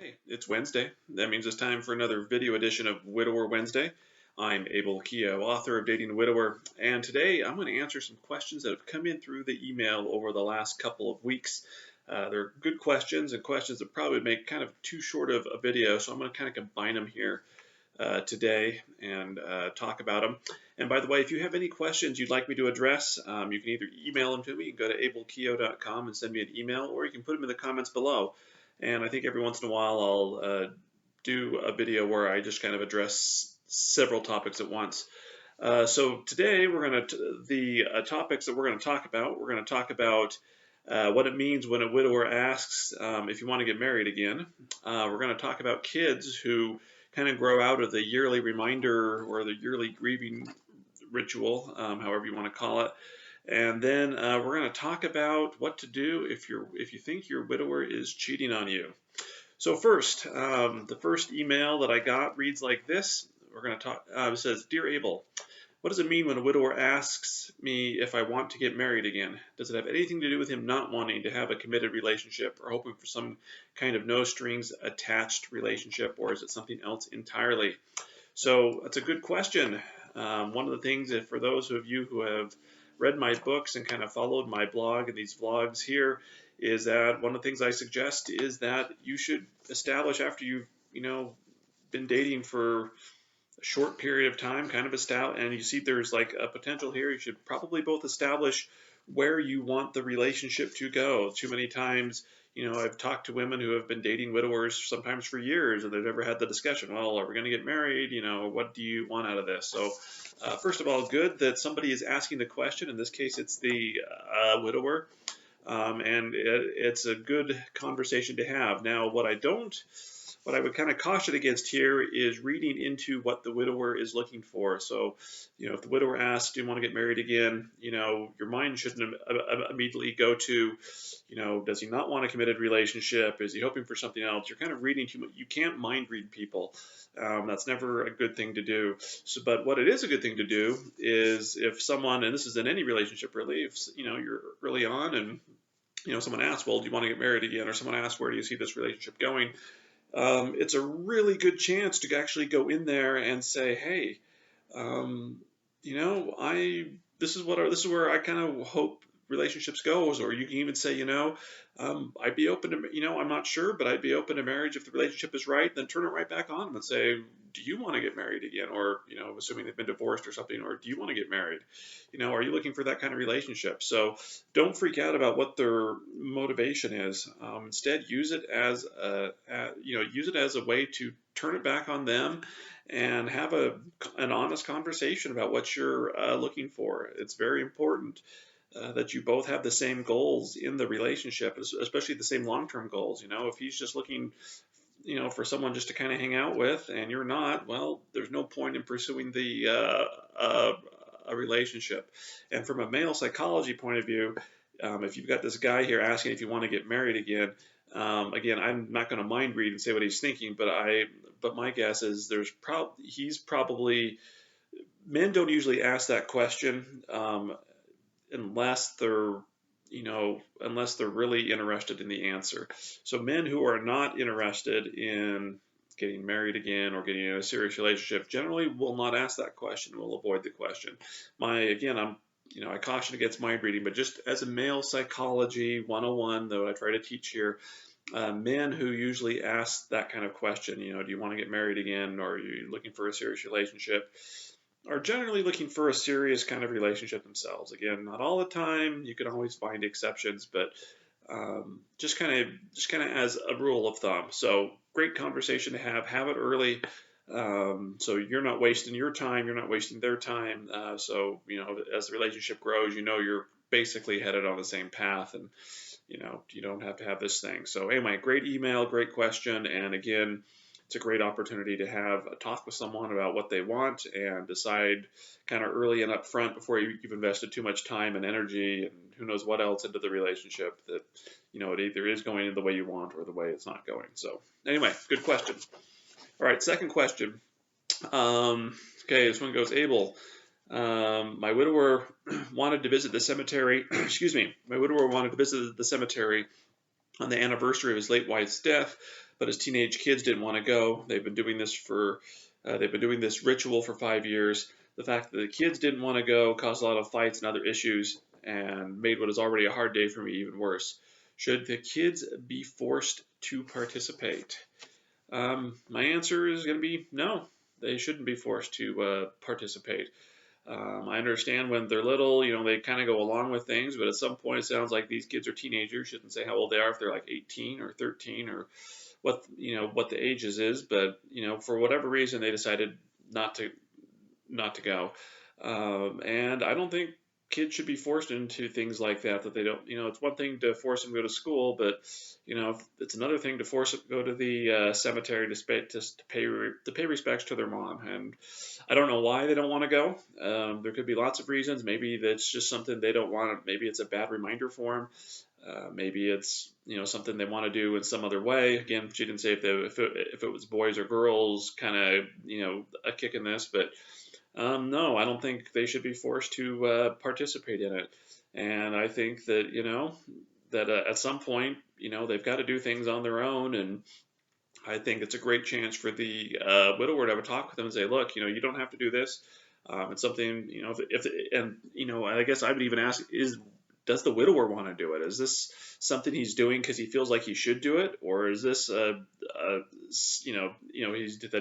Hey, it's Wednesday. That means it's time for another video edition of Widower Wednesday. I'm Abel Keogh, author of Dating a Widower, and today I'm going to answer some questions that have come in through the email over the last couple of weeks. They're good questions and questions that probably make kind of too short of a video, so I'm going to kind of combine them here today and talk about them. And by the way, if you have any questions you'd like me to address, you can either email them to me. You can go to abelkeogh.com and send me an email, or you can put them in the comments below. And I think every once in a while I'll do a video where I just kind of address several topics at once. So today the topics that we're going to talk about, what it means when a widower asks if you want to get married again. We're going to talk about kids who kind of grow out of the yearly reminder or the yearly grieving ritual, however you want to call it. And then we're going to talk about what to do if you think your widower is cheating on you. So first, the first email that I got reads like this. We're going to talk. It says, "Dear Abel, what does it mean when a widower asks me if I want to get married again? Does it have anything to do with him not wanting to have a committed relationship or hoping for some kind of no strings attached relationship, or is it something else entirely?" So that's a good question. One of the things that for those of you who have read my books and kind of followed my blog and these vlogs here is that one of the things I suggest is that you should establish after you've been dating for a short period of time, kind of establish, and you see there's like a potential here, you should probably both establish where you want the relationship to go. Too many times, I've talked to women who have been dating widowers sometimes for years, and they've never had the discussion, well, are we going to get married? What do you want out of this? So first of all, good that somebody is asking the question. In this case, it's the widower. And it's a good conversation to have. Now, what I would kind of caution against here is reading into what the widower is looking for. So, if the widower asks, "Do you want to get married again?" Your mind shouldn't immediately go to, does he not want a committed relationship? Is he hoping for something else? You're kind of reading too much. You can't mind read people. That's never a good thing to do. So, but what it is a good thing to do is if someone, and this is in any relationship really, if you're early on and someone asks, "Well, do you want to get married again?" Or someone asks, "Where do you see this relationship going?" It's a really good chance to actually go in there and say, "Hey, this is where I kind of hope relationships goes." Or you can even say, "I'd be open to, I'm not sure, but I'd be open to marriage if the relationship is right." Then turn it right back on them and say, "Do you want to get married again?" Or, assuming they've been divorced or something, or "Do you want to get married?" Are you looking for that kind of relationship? So don't freak out about what their motivation is. Instead, use it as a way to turn it back on them and have an honest conversation about what you're looking for. It's very important that you both have the same goals in the relationship, especially the same long-term goals. If he's just looking, for someone just to kind of hang out with, and you're not, well, there's no point in pursuing a relationship. And from a male psychology point of view, if you've got this guy here asking if you want to get married again, again, I'm not going to mind read and say what he's thinking, but my guess is he's probably, men don't usually ask that question unless they're really interested in the answer. So men who are not interested in getting married again or getting in a serious relationship generally will not ask that question, will avoid the question. I caution against mind reading, but just as a male psychology 101, though I try to teach here, men who usually ask that kind of question, do you want to get married again, or are you looking for a serious relationship, are generally looking for a serious kind of relationship themselves. Again, not all the time. You can always find exceptions, but just kind of as a rule of thumb. So great conversation to have. Have it early, so you're not wasting your time. You're not wasting their time. So as the relationship grows, you're basically headed on the same path, and you don't have to have this thing. So anyway, great email, great question, and again, it's a great opportunity to have a talk with someone about what they want and decide kind of early and upfront before you've invested too much time and energy and who knows what else into the relationship that it either is going in the way you want or the way it's not going. So anyway, good question. All right, second question. Okay, this one goes, Abel. My widower wanted to visit the cemetery. Excuse me. My widower wanted to visit the cemetery on the anniversary of his late wife's death, but his teenage kids didn't want to go. They've been doing this ritual for 5 years. The fact that the kids didn't want to go caused a lot of fights and other issues, and made what is already a hard day for me even worse. Should the kids be forced to participate? My answer is going to be no. They shouldn't be forced to participate. I understand when they're little, they kind of go along with things, but at some point it sounds like these kids are teenagers. Shouldn't say how old they are, if they're like 18 or 13 or what the ages is, but for whatever reason they decided not to not to go. And I don't think kids should be forced into things like that they don't. It's one thing to force them to go to school, but it's another thing to force them to go to the cemetery to pay respects to their mom. And I don't know why they don't want to go. There could be lots of reasons. Maybe that's just something they don't want. Maybe it's a bad reminder for them. Maybe it's something they want to do in some other way. Again, she didn't say if it was boys or girls, kind of a kick in this, but no, I don't think they should be forced to participate in it. And I think that that at some point they've got to do things on their own. And I think it's a great chance for the widower to have a talk with them and say, look, you don't have to do this. It's something, if and I guess I would even ask, does the widower want to do it? Is this something he's doing because he feels like he should do it, or is this that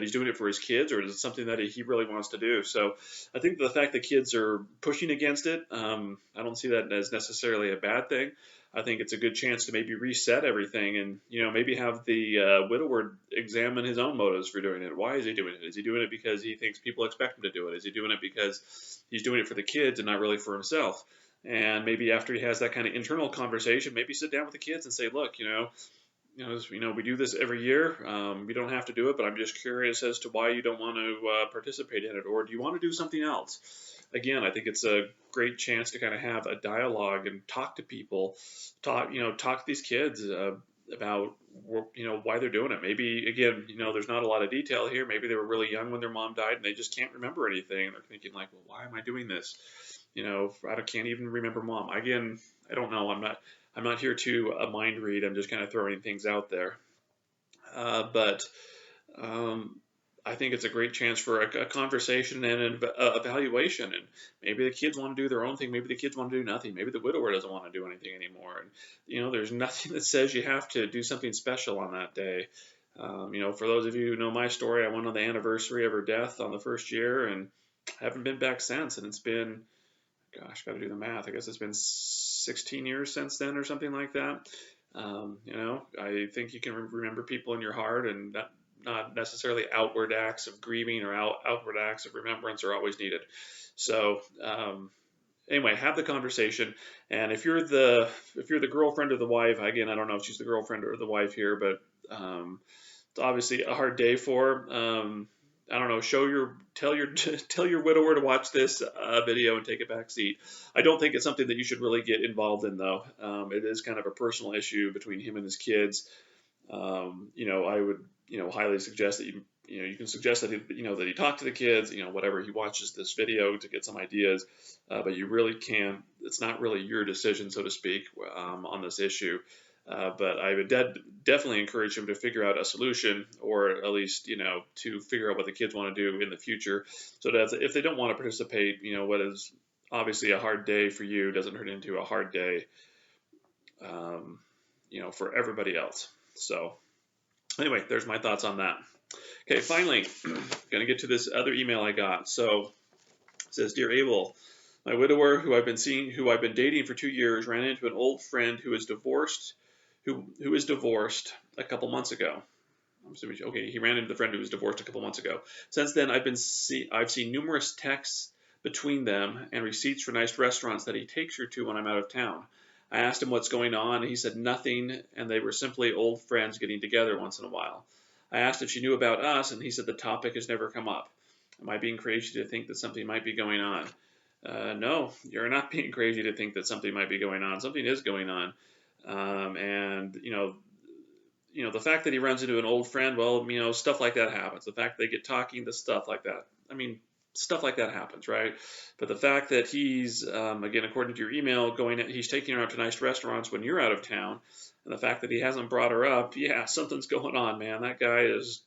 he's doing it for his kids, or is it something that he really wants to do? So I think the fact that kids are pushing against it, I don't see that as necessarily a bad thing. I think it's a good chance to maybe reset everything, and maybe have the widower examine his own motives for doing it. Why is he doing it? Is he doing it because he thinks people expect him to do it? Is he doing it because he's doing it for the kids and not really for himself? And maybe after he has that kind of internal conversation, maybe sit down with the kids and say, look, we do this every year. We don't have to do it, but I'm just curious as to why you don't want to participate in it, or do you want to do something else? Again, I think it's a great chance to kind of have a dialogue and talk to people, talk to these kids about why they're doing it. Maybe again, there's not a lot of detail here. Maybe they were really young when their mom died and they just can't remember anything, and they're thinking like, well, why am I doing this? I can't even remember mom. Again, I don't know. I'm not here to mind read. I'm just kind of throwing things out there. But I think it's a great chance for a conversation and an evaluation. And maybe the kids want to do their own thing. Maybe the kids want to do nothing. Maybe the widower doesn't want to do anything anymore. And there's nothing that says you have to do something special on that day. For those of you who know my story, I went on the anniversary of her death on the first year and haven't been back since. And it's been, gosh, got to do the math. I guess it's been 16 years since then or something like that. I think you can remember people in your heart, and not necessarily outward acts of grieving or outward acts of remembrance are always needed. So anyway, have the conversation. And if you're the girlfriend or the wife, again, I don't know if she's the girlfriend or the wife here, but it's obviously a hard day for her. I don't know, tell your widower to watch this video and take a back seat. I don't think it's something that you should really get involved in, though. It is kind of a personal issue between him and his kids. I would, highly suggest that you can suggest that that he talk to the kids, whatever, he watches this video to get some ideas, but you really can't. It's not really your decision, so to speak, on this issue. But I would definitely encourage him to figure out a solution, or at least, to figure out what the kids want to do in the future, so that if they don't want to participate, what is obviously a hard day for you doesn't turn into a hard day, for everybody else. So anyway, there's my thoughts on that. Okay, finally, going to get to this other email I got. So it says, Dear Abel, my widower, who I've been dating for 2 years, ran into an old friend who is divorced a couple months ago. Okay, he ran into the friend who was divorced a couple months ago. Since then, I've seen numerous texts between them and receipts for nice restaurants that he takes her to when I'm out of town. I asked him what's going on, and he said nothing, and they were simply old friends getting together once in a while. I asked if she knew about us, and he said the topic has never come up. Am I being crazy to think that something might be going on? No, you're not being crazy to think that something might be going on. Something is going on. And the fact that he runs into an old friend, well, stuff like that happens. The fact they get talking, the stuff like that. Stuff like that happens, right? But the fact that he's, again, according to your email, he's taking her out to nice restaurants when you're out of town, And the fact that he hasn't brought her up, yeah, something's going on, man. That guy is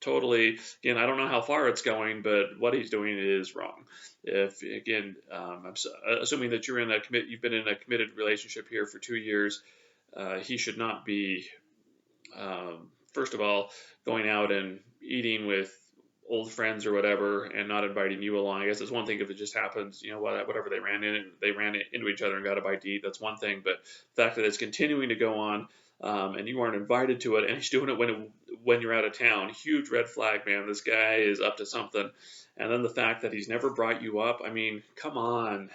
totally, again, I don't know how far it's going, but what he's doing is wrong. If, again, I'm assuming that you've been in a committed relationship here for 2 years, he should not be, first of all, going out and eating with old friends or whatever and not inviting you along. I guess it's one thing if it just happens, whatever they ran into each other and got a bite to eat. That's one thing, but the fact that it's continuing to go on, and you aren't invited to it, and he's doing it when you're out of town, huge red flag, man. This guy is up to something. And then the fact that he's never brought you up, I mean, come on.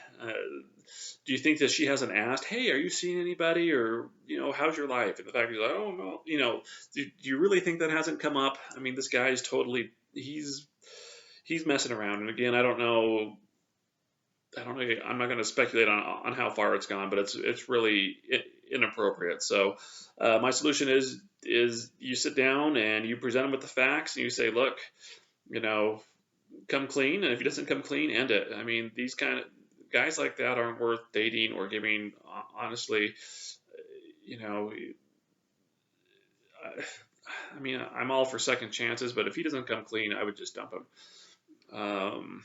Do you think that she hasn't asked, hey, are you seeing anybody, or how's your life? And the fact he's like, oh no, do you really think that hasn't come up? I mean, this guy is totally, he's messing around. And again, I don't know. I'm not going to speculate on how far it's gone, but it's really inappropriate. So my solution is you sit down and you present him with the facts and you say, look, come clean, and if he doesn't come clean, end it. I mean, these kind of guys like that aren't worth dating or giving. Honestly, I mean, I'm all for second chances, but if he doesn't come clean, I would just dump him.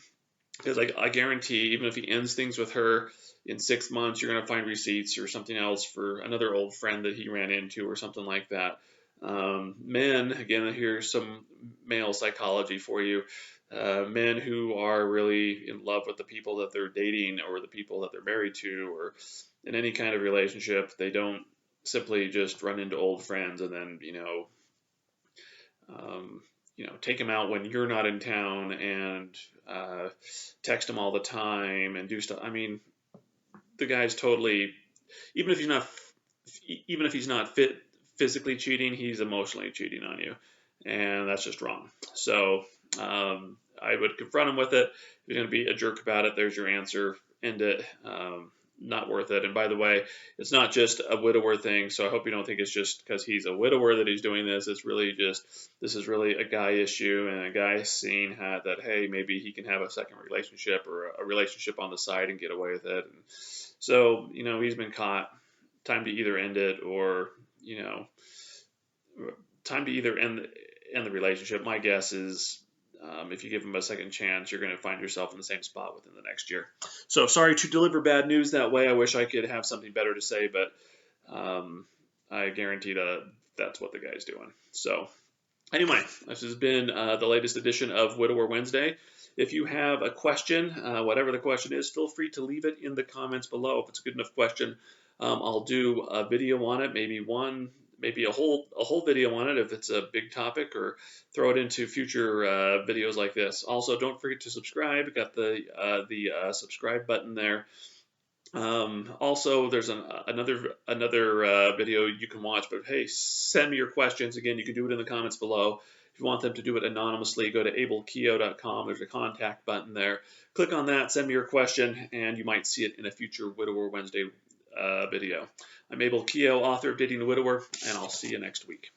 Because I guarantee, even if he ends things with her in 6 months, you're going to find receipts or something else for another old friend that he ran into or something like that. Men, again, here's some male psychology for you. Men who are really in love with the people that they're dating or the people that they're married to or in any kind of relationship, they don't simply just run into old friends and then, take them out when you're not in town and text them all the time and do stuff. I mean, the guy's totally, even if he's not physically cheating, he's emotionally cheating on you, and that's just wrong. So I would confront him with it. If you're going to be a jerk about it, there's your answer. End it. Not worth it. And by the way, it's not just a widower thing, so I hope you don't think it's just because he's a widower that he's doing this. It's really this is really a guy issue, and a guy seeing that, hey, maybe he can have a second relationship or a relationship on the side and get away with it. And so, he's been caught. Time to either end it or, time to either end the relationship. My guess is, if you give him a second chance, you're going to find yourself in the same spot within the next year. So sorry to deliver bad news that way. I wish I could have something better to say, but I guarantee that that's what the guy's doing. So anyway, this has been the latest edition of Widower Wednesday. If you have a question, whatever the question is, feel free to leave it in the comments below. If it's a good enough question, I'll do a video on it, maybe a whole video on it if it's a big topic, or throw it into future videos like this. Also, don't forget to subscribe. We've got the subscribe button there. Also, there's another video you can watch, but hey, send me your questions. Again, you can do it in the comments below. If you want them to do it anonymously, go to abelkeogh.com. There's a contact button there. Click on that, send me your question, and you might see it in a future Widower Wednesday video. I'm Abel Keogh, author of Dating a Widower, and I'll see you next week.